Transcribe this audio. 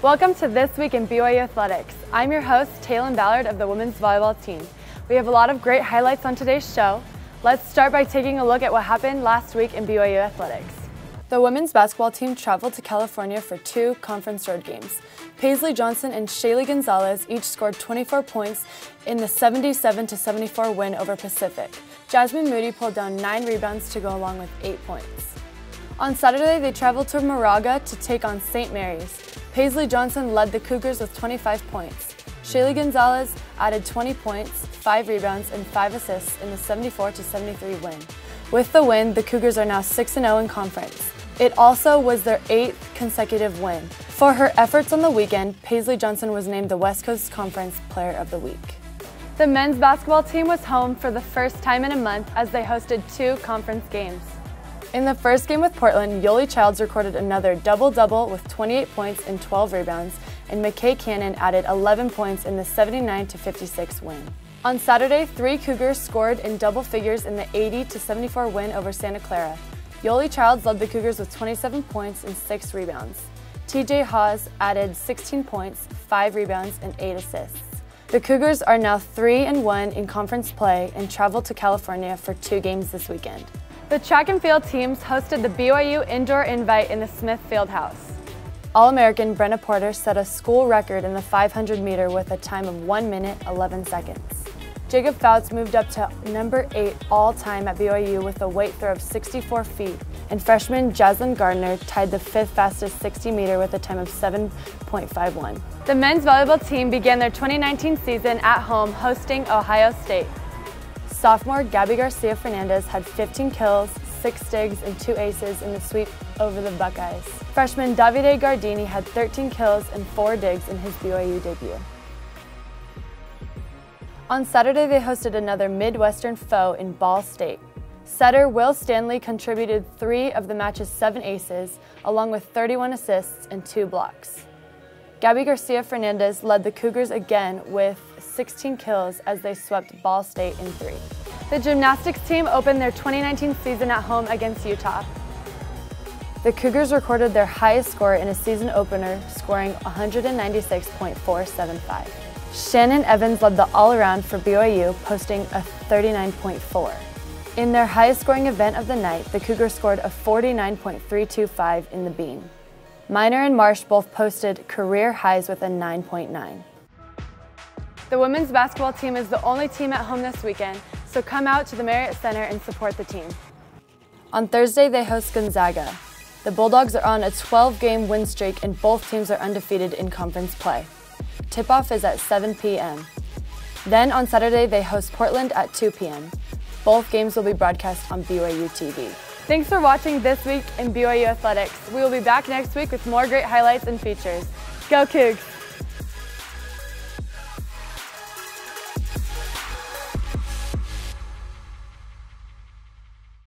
Welcome to This Week in BYU Athletics. I'm your host, Taylen Ballard of the women's volleyball team. We have a lot of great highlights on today's show. Let's start by taking a look at what happened last week in BYU Athletics. The women's basketball team traveled to California for 2 conference road games. Paisley Johnson and Shaylee Gonzalez each scored 24 points in the 77-74 win over Pacific. Jasmine Moody pulled down 9 rebounds to go along with 8 points. On Saturday, they traveled to Moraga to take on St. Mary's. Paisley Johnson led the Cougars with 25 points. Shaylee Gonzalez added 20 points, 5 rebounds, and 5 assists in the 74-73 win. With the win, the Cougars are now 6-0 in conference. It also was their 8th consecutive win. For her efforts on the weekend, Paisley Johnson was named the West Coast Conference Player of the Week. The men's basketball team was home for the first time in a month as they hosted 2 conference games. In the first game with Portland, Yoli Childs recorded another double-double with 28 points and 12 rebounds, and McKay Cannon added 11 points in the 79-56 win. On Saturday, 3 Cougars scored in double figures in the 80-74 win over Santa Clara. Yoli Childs led the Cougars with 27 points and 6 rebounds. TJ Hawes added 16 points, 5 rebounds, and 8 assists. The Cougars are now 3-1 in conference play and travel to California for 2 games this weekend. The track and field teams hosted the BYU Indoor Invite in the Smith Fieldhouse. All-American Brenna Porter set a school record in the 500 meter with a time of 1 minute, 11 seconds. Jacob Fouts moved up to number 8 all-time at BYU with a weight throw of 64 feet, and freshman Jaslyn Gardner tied the 5th fastest 60 meter with a time of 7.51. The men's volleyball team began their 2019 season at home hosting Ohio State. Sophomore Gabby Garcia Fernandez had 15 kills, 6 digs, and 2 aces in the sweep over the Buckeyes. Freshman Davide Gardini had 13 kills and 4 digs in his BYU debut. On Saturday, they hosted another Midwestern foe in Ball State. Setter Will Stanley contributed 3 of the match's 7 aces, along with 31 assists and 2 blocks. Gabby Garcia Fernandez led the Cougars again with 16 kills as they swept Ball State in 3. The gymnastics team opened their 2019 season at home against Utah. The Cougars recorded their highest score in a season opener, scoring 196.475. Shannon Evans led the all-around for BYU, posting a 39.4. In their highest scoring event of the night, the Cougars scored a 49.325 in the beam. Miner and Marsh both posted career highs with a 9.9. The women's basketball team is the only team at home this weekend, so come out to the Marriott Center and support the team. On Thursday, they host Gonzaga. The Bulldogs are on a 12-game win streak and both teams are undefeated in conference play. Tip-off is at 7 p.m. Then on Saturday, they host Portland at 2 p.m. Both games will be broadcast on BYU TV. Thanks for watching This Week in BYU Athletics. We will be back next week with more great highlights and features. Go Cougs!